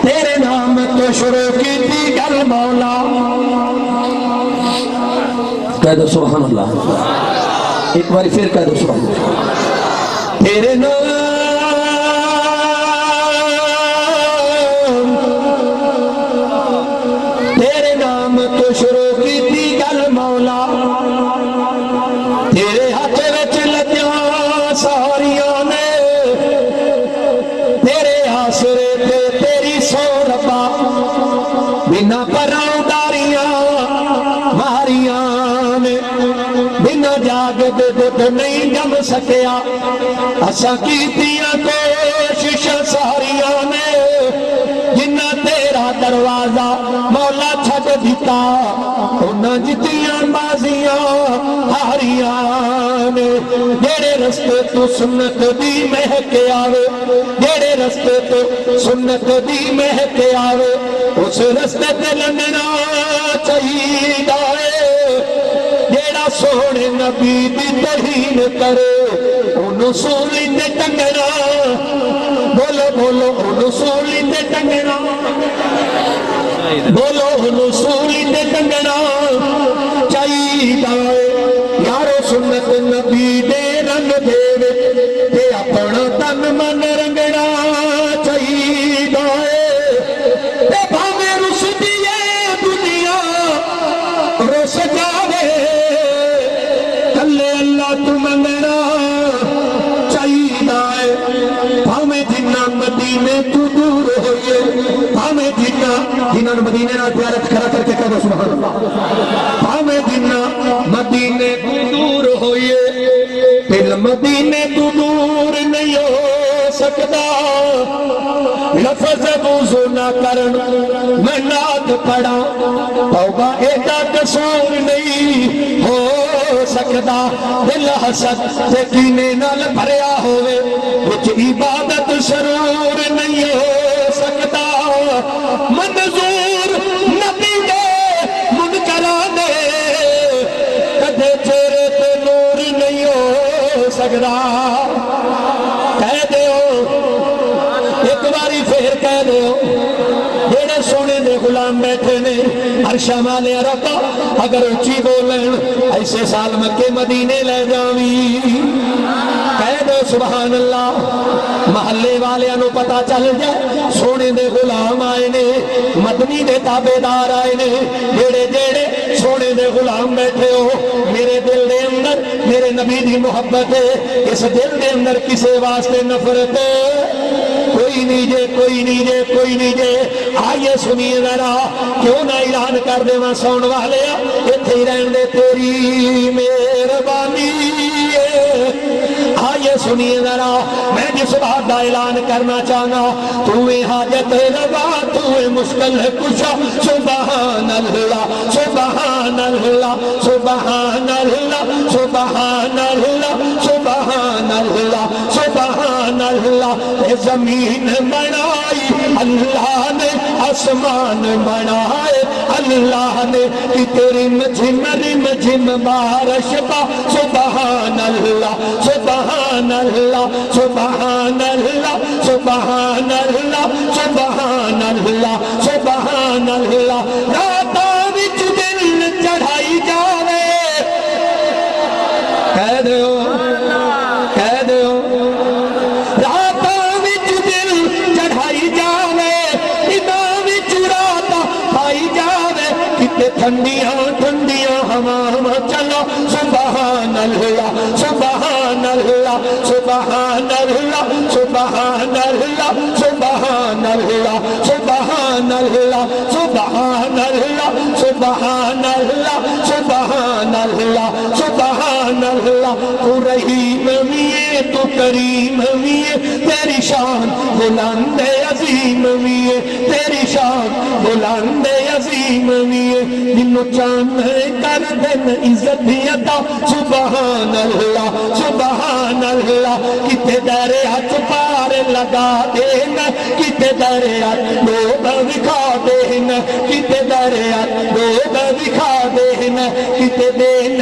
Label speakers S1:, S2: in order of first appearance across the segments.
S1: تیرے نام تو شروع کی تھی گل مولا. کہہ دو سبحان اللہ. ایک بار پھر کہہ دو سبحان اللہ. تیرے نام تو شروع کی تھی گل مولا. تیرے ہاتھ وچ لگیاں ساریاں نے تیرے آسرے تے تیری سو ربا. بنا پراں داریاں ماریاں نے بنا جاگ دے نہیں جم سکیا. اساں کیتیاں کوششاں ساریاں نے جنہ تیرا دروازہ مولا چھڈ دیتا. انہاں جتیاں بازیاں ہاریاں نے. جیڑے رستے تو سنت دی مہک آوے جیڑے رستے تو سنت دی مہک آوے اس رستے تے لنگنا چاہیدا ہے. جیڑا سونے نبی دی توہین کرے انہوں سولی تے ٹنگنا. بولو بولو انہوں سولی تے ٹنگنا. بولو انہوں سولی تے ٹنگنا چاہیدا ہے. یارو سنت نبی دے رنگ دے تے اپنا تن من رنگنا چاہیدا ہے. تے بھاویں رس دیے دنیا رس جاوے کلے اللہ تو منگنا چاہیدا ہے. بھاویں جنہ مدینے تو دور ہوئے بھاویں جنہ مدینے نال پیارت کھڑا کر کے کہو سبحان اللہ. بھاویں جنہ مدینے تو دور ہوئے دل مدینے تو دور نہیں ہو سکتا. لفظ وضو نہ کرن میں نعت پڑھا توبہ ایڈا قصور نہیں ہو سکتا. دل حسد تے کینے نال بھریا ہوئے وچ عبادت سرور نہیں ہو سکتا. منظور نبی دے منکران دے کدے چہرے تے نور نہیں ہو سکتا. کہہ دیو ایک باری پھر کہہ دیو جیڑے سونے دے غلام بیٹھے نے عرشاں والے ربا اگر اچھی بولن ایسے سال مکے مدینے لے جاویں. کہہ دو سبحان اللہ. محلے والیاں نو پتہ چل جائے سونے دے غلام آئے نے مدنی دے تابعدار آئے نے. جیڑے جیڑے سونے دے غلام بیٹھے ہو میرے دل دے اندر میرے نبی دی محبت ہے. اس دل دے اندر کسے واسطے نفرت کوئی نہیں جے کوئی نہیں جے کوئی نہیں جے. آئیے سنیے ذرا کیوں نہ اعلان کر دے وہاں سون والے اتھے ہی رہن دے تیری مہربانی. آئیے سنیے ذرا میں جس بات کا اعلان کرنا چاہنا تمہیں حاجت روا تمہیں مشکل کشا. سبحان اللہ سبحان اللہ سبحان اللہ سبحان اللہ سبحان اللہ سبحان اللہ. زمین بنائی اللہ نے آسمان بنائے اللہ نے کہ تیری مجھم رمجھم بارش پا. سبحان اللہ سبحان اللہ سبحان اللہ سبحان اللہ سبحان اللہ سبحان اللہ. راتاں وچ دل چڑھائی جاوے کہہ دیو کہہ دیو راتاں وچ دل چڑھائی جاوے انہاں وچ راتاں پائی جاوے کتے ٹھنڈیاں ٹھنڈیاں ہواواں چلو. سبحان اللہ سبحان اللہ سبحان اللہ سبحان اللہ سبحان اللہ سبحان اللہ سبحان اللہ سبحان اللہ سبحان اللہ سبحان اللہ. تو رحیم میے تو کریم میے تیری شان بلند عظیم میے تیری شان بلند عظیم میے. جنوں چاند کر دن عزت عطا. سبحان اللہ سبحان اللہ. کتے درے ہاتھ پار لگا دینا کتے درے ہاتھ لوگ دکھا دینا کتے درے ہاتھ لوگ دکھا دینا کتے دین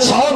S1: 100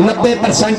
S1: 90%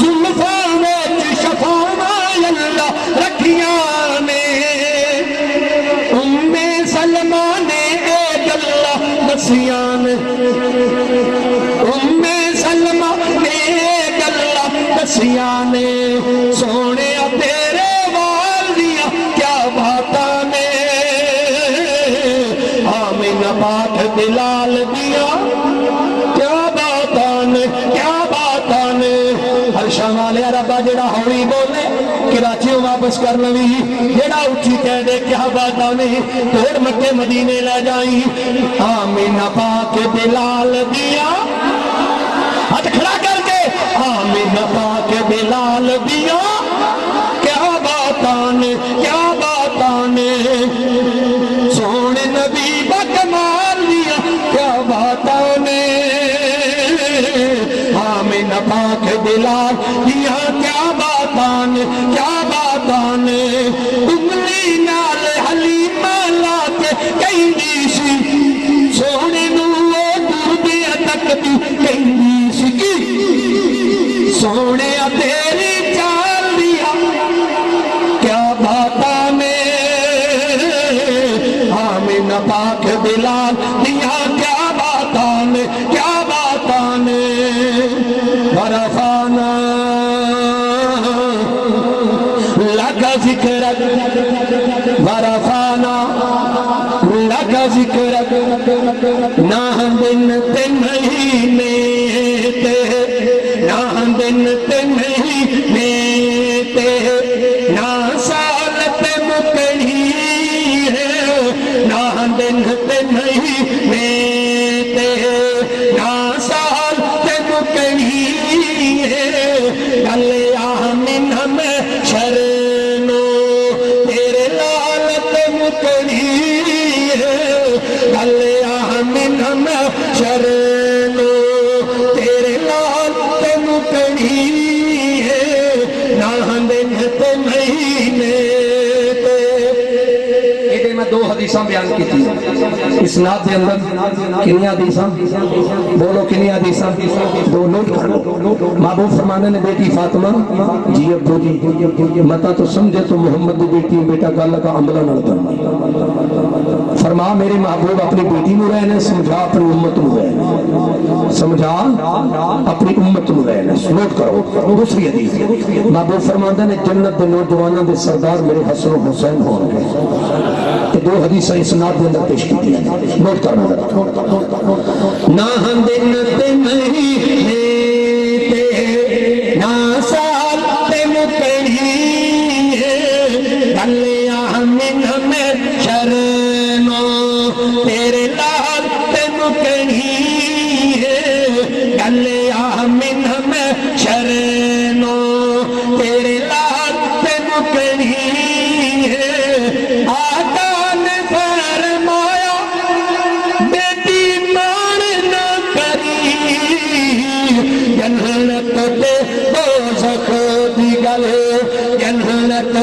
S1: زلفاں وچ شفاواں اللہ رکھیاں نے ام سلمہ نے اے گلاں دسیاں نے ام سلمہ نے اے گلاں دسیاں نے سونے تیرے والیاں کیا باتاں نے آمینہ پاک بلال دیاں کیا باتاں نے کیا باتاں نے ہر شمال عربہ جڑا ہوئی بولے کراچیوں واپس کر لوی جڑا اٹھی کہہ دے کیا باتاں نے توڑ مکے مدینے لے جائیں آمینہ پاک بلال دیاں ہاتھ کھڑا کر کے آمینہ پاک بلال دیاں کیا باتاں نے کیا باتاں نے سونے نبی با کمال دیا کیا باتاں نے آمینہ پاک بلال دیا کیا باتاں نے کیا باتاں نے انگلی نال حلیمہ لا کے کہیں سی سونے نو دردیا تک دی کہیں سی کی سونے تیری چال دیا کیا باتاں نے آمینہ پاک بلال دیا کیا باتاں نے کیا باتاں نے ورفانا لکا ذکرک ورفانا لکا ذکرک نہ دن تے مہینے تے نہ دن تے مہینے تے نہ سال تے مکڑی ہے نہ دن تے مہینے تے نہ سال تے مکڑی ہے گلے آمین ہمیں شرنو تیرے لال تے مکڑی ہے گلے آمین ہمیں شرنو تیرے لال تے مکڑی ہے نہ دن تے مہینے میں دو حدیثاں بیان کی تھی اسناد دے اندر کنی حدیثاں بولو کنی حدیثاں دو نوٹ کر لو محبوب فرمانے نے بیٹی فاطمہ جی ابو جی متا تو سمجھے تو محمد دی بیٹی بیٹا گل کا عملہ نہ کرنا فرما میرے محبوب اپنی بیٹی نو رہنے سمجھا اپنی امت نو رہنے سمجھا اپنی امت نو رہنے نوٹ کرو دوسری حدیث محبوب فرمانے نے جنت دے نوجوانوں دے سردار میرے حسن و حسین ہوں گے دو حدیث اسناد دے اندر پیش کی تھی نوٹ کرنا نہ دن تے مہینے تے نہ سال تے مکڑی گلے آمین ہمیں شرنو تیرے لال تے مکڑی گلے آمین ہمیں شرنو تیرے لال تے مکڑی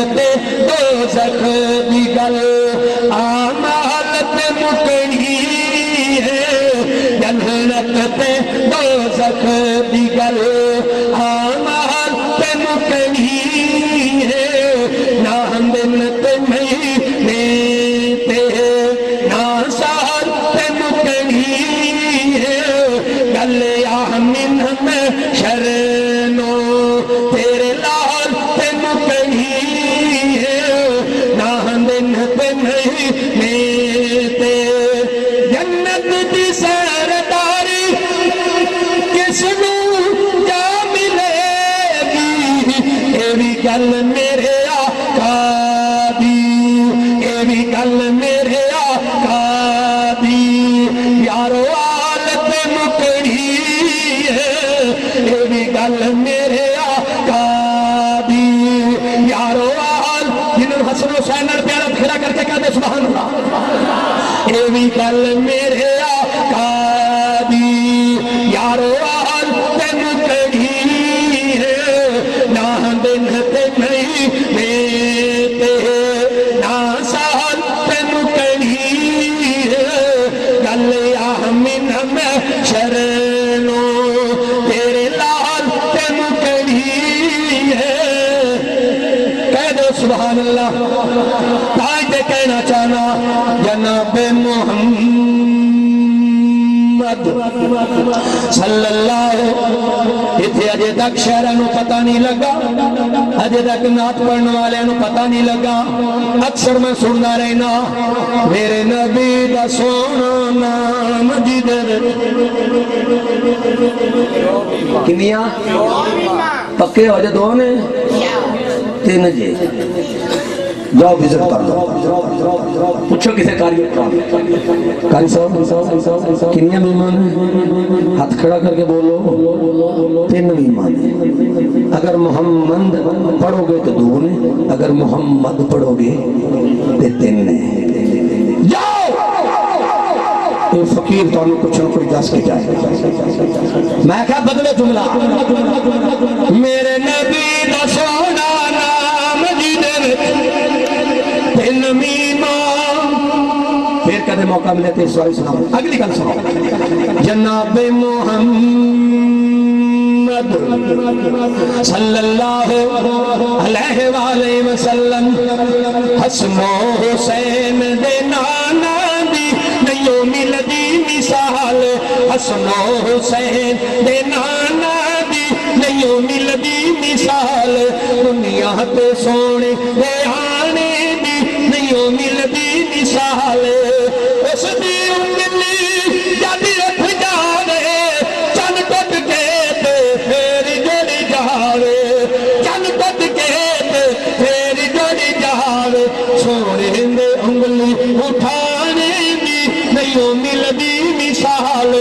S1: دوزخ دی گل آمال تے مکڑی ہے جنت تے دوزخ دی گل آمال تے مکڑی ہے نہ دن تے مہینے تے نہ سال تے مکڑی ہے گل آمین میں شرنو تیرے لال تے مکڑی جنت دی سرداری کس نو جا ملے گی اے بھی گل میرے آقا دی اے بھی گل میرے آقا دی یارو آلت مکڑی ہے اے بھی گل میرے آقا دی یارو آل جنہوں حسن حسین پیارا کھڑا کر کے کہتے سبحان اللہ اے بھی گل میرے آقا دی یارو آل تے مکڑی ہے نہ دن تے مہینے تے نہ سال تے مکڑی ہے گل آمین میں شرنو تیرے لال تے مکڑی سبحان اللہ تاج دے کہنا چاہنا جناب محمد صلی اللہ اتھے اجے تک شہرانوں پتہ نہیں لگا اجے تک نعت پڑھنے والے انہوں پتہ نہیں لگا اکثر میں سننا رہنا میرے نبی دا سونا نام جدر کنیاں پکے ہو جا دو نے تین جے جاؤ وزٹ کر لو پوچھو کسے کاری صاحب کنیا مہمان ہیں ہاتھ کھڑا کر کے بولو تین مہمان ہیں اگر محمد پڑھو گے تو دو نے اگر محمد پڑھو گے تو تین نے جاؤ یہ فقیر تو انہوں کچھ نہ کچھ دس کے جائے میں کہا بدلے جملہ میرے نبی دا سونا نام جدر تین میمان پھر کدھے موقع ملے تھے سوائی سناؤ اگلی گل سناؤ جناب محمد صلی اللہ علیہ وآلہ وسلم حسن و حسین دے نانا دی نیو ملدی مثال حسن و حسین دے نانا دی نیو ملدی مثال دنیا تے سونے دے آنے دی نیو ملدی مثال اس دی انگلی جد رکھ جاوے چن کٹ کے تے پھر جڑ جاوے چن کٹ کے تے پھر جڑ جاوے سونے دے انگلی اٹھانے دی نیو ملدی مثال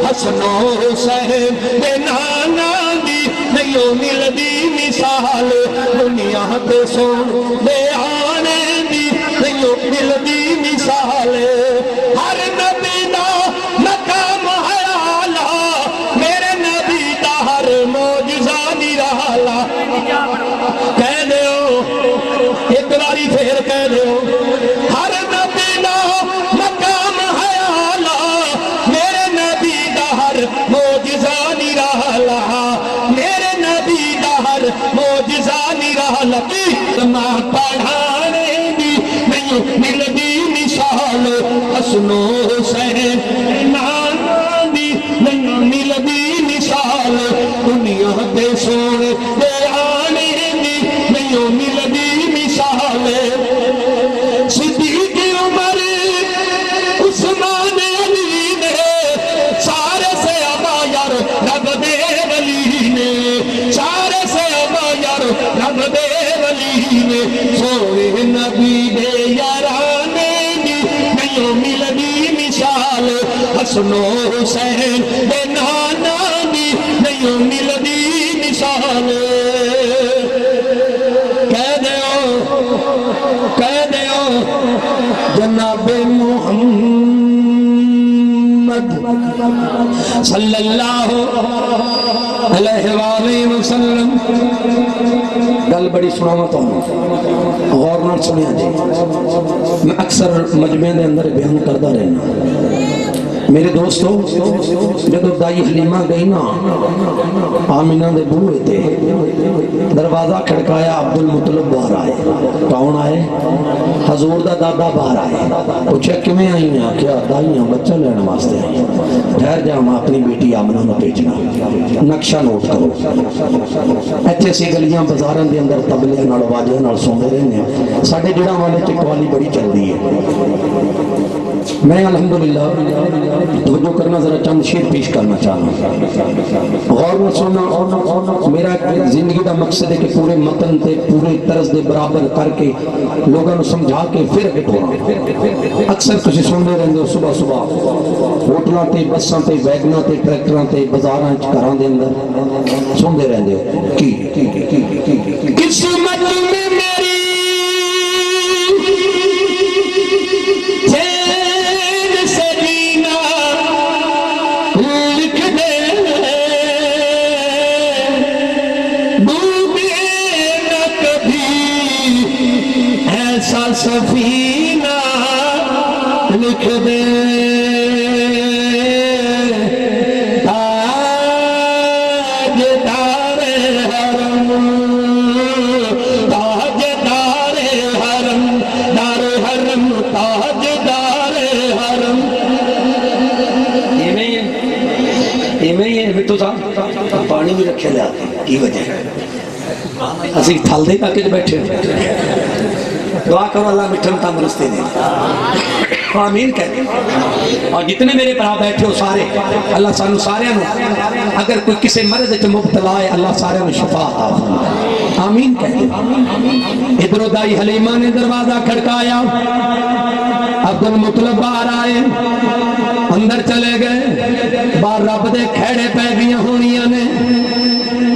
S1: حسن و حسین دے نانا دی نیو ملدی مثال دنیا تے سونے آنے دی نیو ملدی مثال ہر نبی دا مقام ہے اعلیٰ میرے نبی دا ہر معجزہ نرالا کہہ دیو ایک باری پھر کہہ دیو ہر نبی دا مقام ہے اعلیٰ میرے نبی دا ہر معجزہ نرالا میرے نبی دا ہر معجزہ نرالا ماں پڑھانے دی نہیں ملدی مثال حسن و حسین نانا دی نہیں ملدی مثال دنیا تے سونے دے آنے دی نہیں ملدی مثال صدیق عمر عثمان علی نے سارے سے ابا یار رب دے ولی نے سارے سے ابا یار رب دے ولی نے سونے نبی دے یارانے دی نہیں ملدی مثال حسن و حسین دے نانا دی نہیں ملدی مثال کہہ دیو جناب محمد صلی اللہ علیہ وآلہ وسلم گل بڑی سناوت ہوں غور نہ سنیا جی میں اکثر مجمع دے اندر بیان کرتا رہنا میرے دوستو جدو دائی حلیمہ گئی نا آمینہ دے بوئے تھے دروازہ کھڑکایا عبدالمطلب باہر آئے کون آئے حضور دا دادا باہر آئے پوچھا کمیں آئی ہیں کیا دائیاں بچہ لینا واسطے آئی ٹھہر جا ہم اپنی بیٹی آمنہ میں بھیجنا نقشہ نوٹ کرو ایچے سی گلیاں بازارن دے اندر تبلیغ نال واجہ نال سوندے رہنے ساڑھے جڑا والے ٹکوالی بڑی چل دی ہے میں الحمدللہ توجہ کرنا ذرا چند شیر پیش کرنا چاہنا غور میں سننا میرا زندگی دا مقصد ہے کہ پورے متن تے پورے طرز دے برابر کر کے لوگوں نے سمجھا کے پھر اگے ٹورنا اکثر تسی سننے رہندے ہو صبح صبح ہوٹلاں تے بساں تے ویگناں تے ٹریکٹراں تے بازاراں وچ گھراں دے اندر سنتے رہندے ہو کی قسمت میں میری سفینہ لکھ دے تاج دار حرم تاج دار
S2: کی وجہ ہے اسی تھل دے تاکہ بیٹھے دعا کرو اللہ مٹھن تندرستی دے آمین کہتے ہیں اور جتنے میرے برا بیٹھے ہو سارے اللہ سانو سارے اگر کوئی کسی مرض وچ مبتلا ہے اللہ سارے میں شفا عطا فرمائے آمین کہتے ہیں ادھر دائی حلیمہ نے دروازہ کھڑکایا عبد المطلب باہر آئے اندر چلے گئے باہر رب دے کھیڑے پہ گیاں ہونیاں نے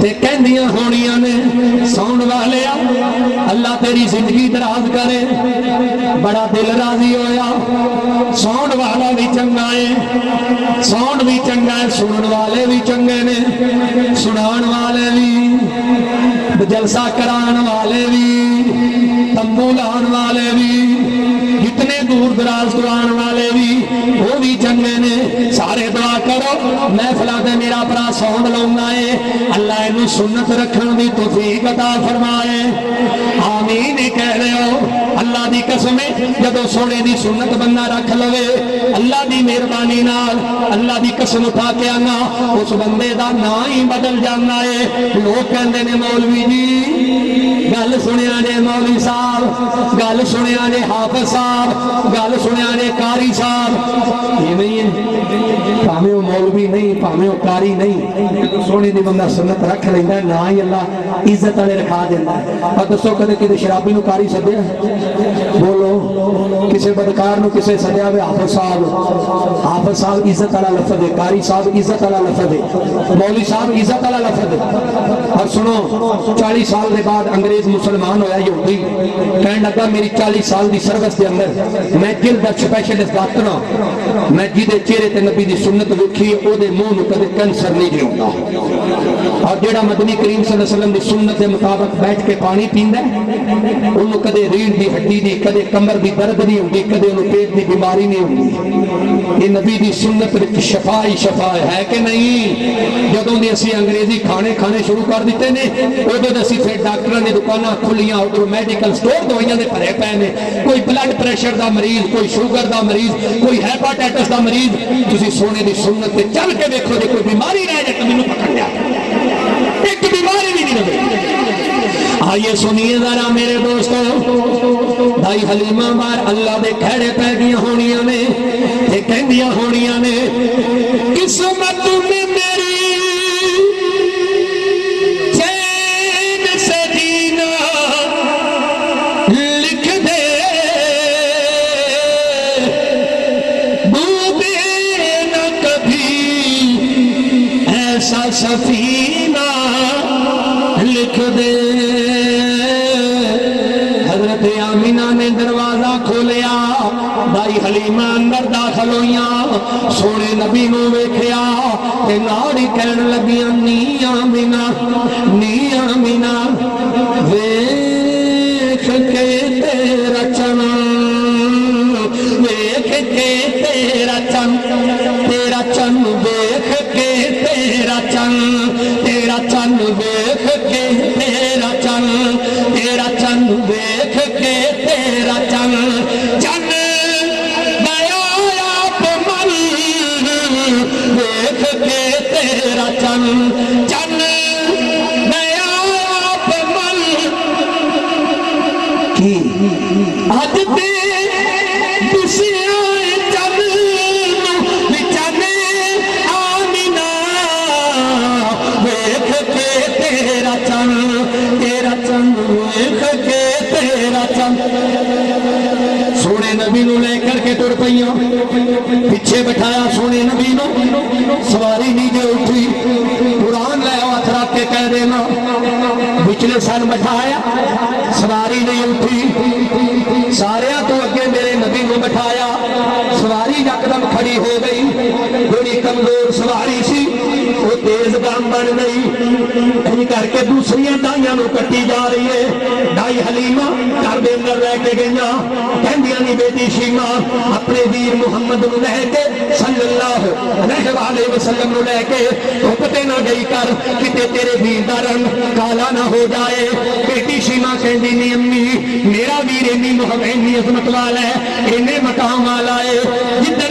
S2: تے کہندیاں ہونیاں نے سون والے اللہ تیری زندگی دراز کرے بڑا دل راضی ہویا سون والا بھی چنگا ہے سون بھی چنگا ہے سنن والے بھی چنگے نے سنان والے بھی جلسہ کران والے بھی تمبو لان والے بھی جتنے دور دراز تو آن والے بھی وہ بھی چنگے نے سارے دعا کرو محفلہ دے میرا برا سوند لاؤں ہے اللہ انہوں سنت رکھن دی توفیق عطا فرمائے آمین کہہ رہے ہو اللہ دی قسم جدو سونے دی سنت بندہ رکھ لوے اللہ دی مہربانی نال اللہ دی قسم اٹھا کے آنا اس بندے دا نا ہی بدل جانا ہے لوگ کہندے نے مولوی جی گل سنیا نے مولوی صاحب گل سنیا نے حافظ صاحب گل سنیا نے قاری صاحب یہ نہیں ہے پاہمیں وہ مولوی نہیں پاہمیں وہ قاری نہیں سونے دی بندہ سنت رکھ لیندہ ہے نا ہی اللہ عزت والے رکھا دیندہ ہے اور دسو کدے کدے شرابی نو قاری سدیا بولو کسے بدکار نو کسے سدیا ہوئے حافظ صاحب عزت والا لفظ ہے قاری صاحب عزت والا لفظ ہے مولوی صاحب عزت والا لفظ ہے اور سنو 40 سال دے بعد انگریز مسلمان ہویا یہودی کہنے لگا میری 40 سال دی سروس دے اندر میں جلد سپیشلسٹ ڈاکٹر ہوں میں جیدے چہرے تے نبی دی سنت ویکھی او دے منہ نو کدے کینسر نہیں جیوندا اور جیڑا مدنی کریم صلی اللہ علیہ وسلم دی سنت دے مطابق بیٹھ کے پانی پیندا ہے انہوں کدے ریڑھ دی ہڈی دی کدے کمر دی درد نہیں ہوندی کدے انہوں پیٹ دی بیماری نہیں ہوندی یہ نبی دی سنت وچ شفا ہی شفا ہے کہ نہیں جدوں دی اسی انگریزی کھانے شروع کر دیتے نے ادھر اسی پھر ڈاکٹراں دی دکاناں کھلیاں ادھر میڈیکل سٹور دوائیاں دے بھرے پے نے کوئی بلڈ پریشر دا مریض کوئی شوگر دا مریض کوئی ہیپاٹائٹس دا مریض تسی سونے دی سنت تے چل کے دیکھو جے کوئی بیماری رہ جائے تو مینوں پکڑ لیا ایک بیماری بھی نہیں رہے آئیے سنیے ذرا میرے دوستو بھائی حلیمہ بار اللہ دے کھڑے پہ گیاں ہونیاں نے تے کہندیاں ہونیاں نے قسمت میں میری چین سے جینا لکھ دے ڈوبے نہ کبھی ایسا سفینہ لکھ دے حضرت آمینہ نے دروازہ کھولیا بھائی حلیمہ اندر داخل ہویاں سونے نبی نو ویکھیا تے ناڑی کہن لگیاں نی آمینہ ویکھ کے تیرا چن ویکھ کے تیرا چن ویکھ کے تیرا چن ویکھ کے تیرا چن ویکھ کے تیرا چن گیا آپ من ویکھ کے تیرا چن گیا آپ من کی اج تے سونے نبی نو لے کر کے ٹر پئیاں پیچھے بٹھایا سونے نبی نو سواری نہیں دے اٹھی قرآن لے ہاتھ رکھ کے کہہ دینا پچھلے سن بٹھایا سواری نہیں اٹھی سارے تو اگے میرے نبی نو بٹھایا سواری یکدم کھڑی ہو گئی بڑی کمزور سواری سی وہ تیز گام بن گئی کر کے دوسری دائیاں نو کٹی جا رہی ہے دائی حلیمہ گھر دے اندر رہ کے گئیاں کہندیاں نی بیٹی شیمہ اپنے ویر محمد نو لے کے صلی اللہ علیہ وسلم نو لے کے دھوپتے نہ گئی کر کتے تیرے ویر دا رنگ کالا نہ ہو جائے بیٹی شیمہ کہندی نی امی میرا ویر انی محمد انی عظمت والا ہے اینے مقام والا ہے جدھر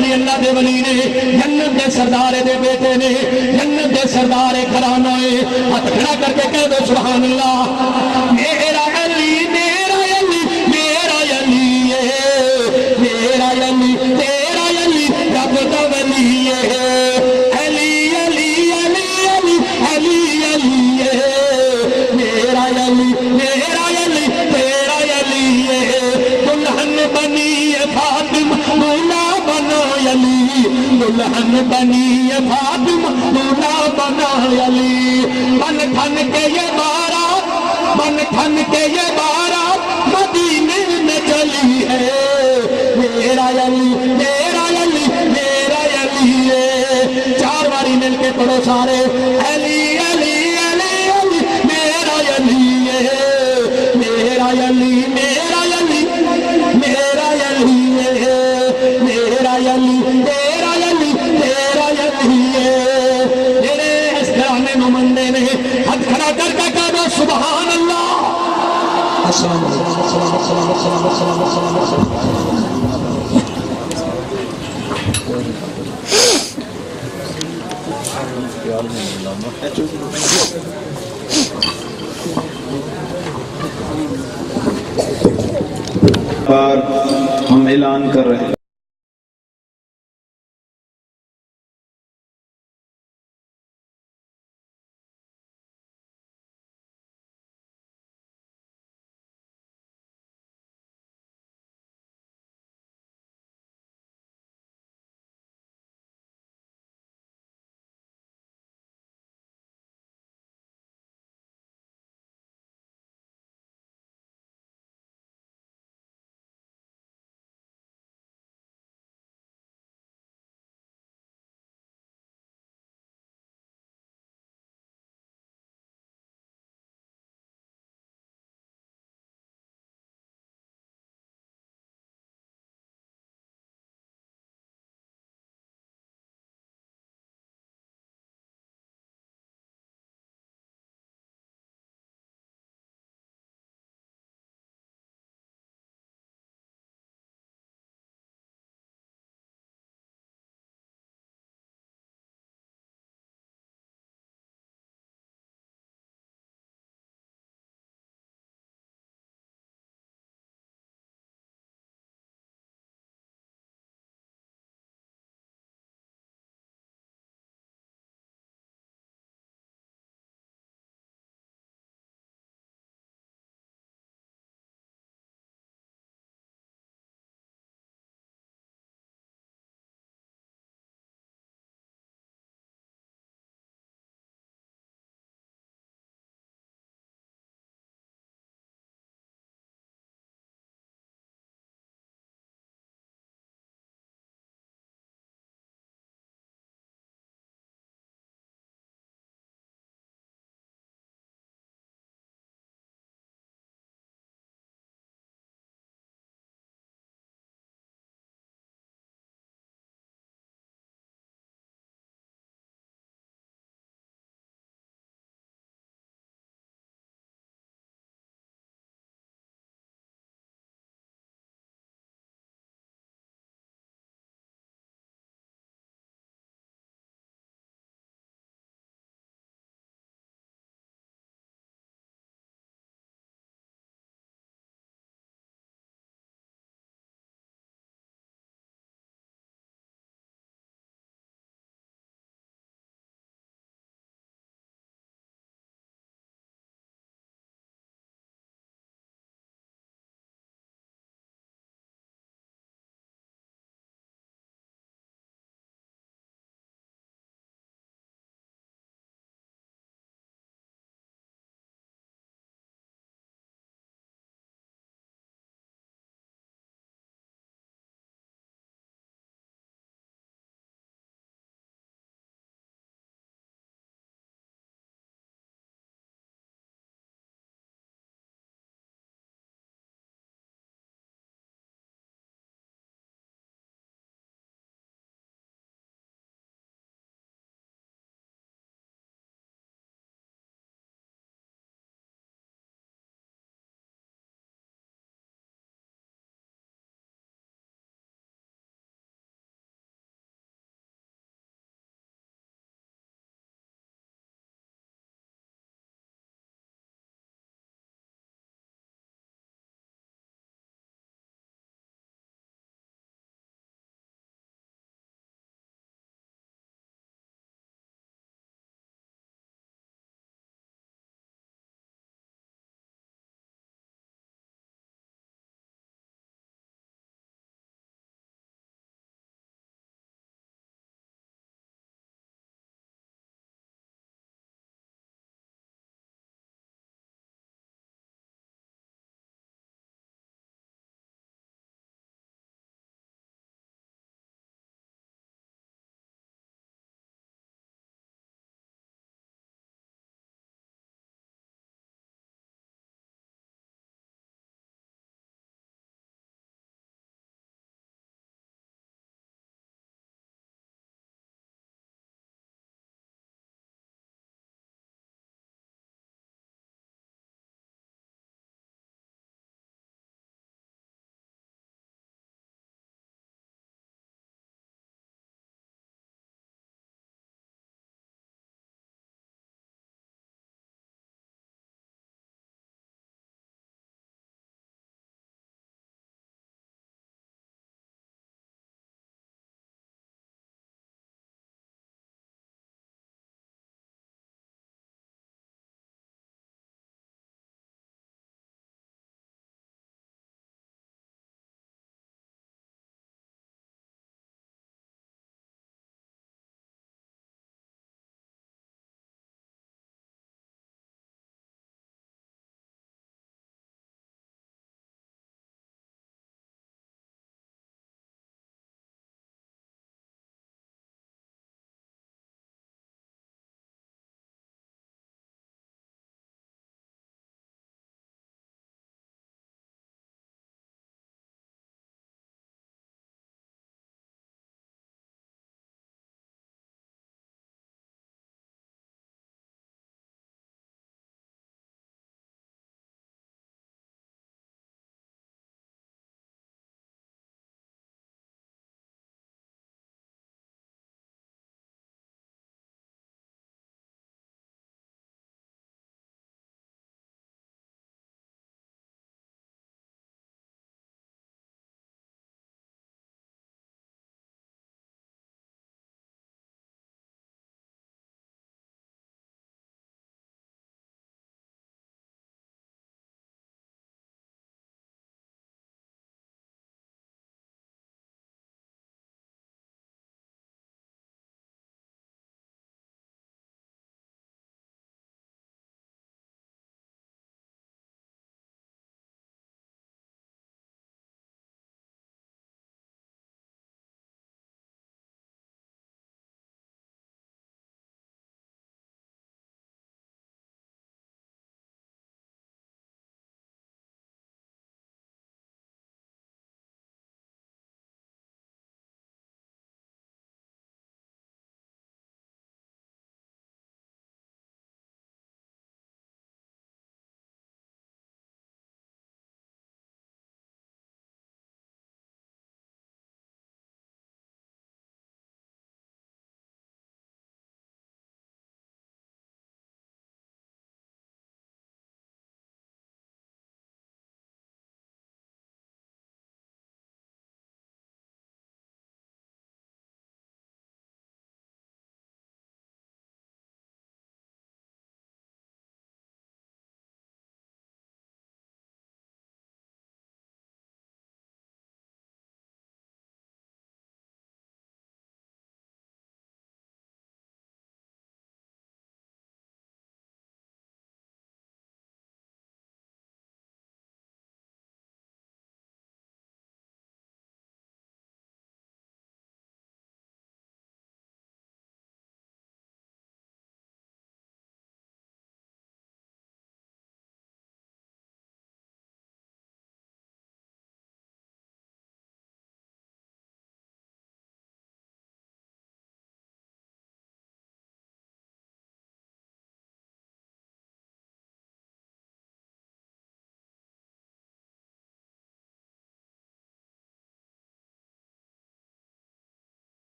S1: علی اللہ دے ولی نے جنت دے سردار دے بیٹے نے جنت دے سردار گھرانہ ہے ہاتھ کھڑا کر کے کہہ دو سبحان اللہ میرا علی میرا علی میرا علی ہے میرا علی تیرا علی رب دا ولی ہے علی علی علی علی علی علی ہے میرا علی میرا علی تیرا علی ہے دلہن بنی فاطمہ مولا بنا علی دلہن بنی فاطمہ مولا بنا علی بن ٹھن کے یہ بارات بن ٹھن کے یہ بارات مدینے میں چلی ہے میرا علی میرا علی میرا علی ہے چار باری مل کے پڑھو سارے علی علی علی علی میرا علی ہے میرا علی میرا علی میرا علی ہے میرا علی تیرا علی تیرا علی ہے میرے اس گھرانے نمندے نے ہاتھ کھڑا کر کے کہا دو سبحان اللہ
S2: السلام
S3: ہم اعلان کر رہے ہیں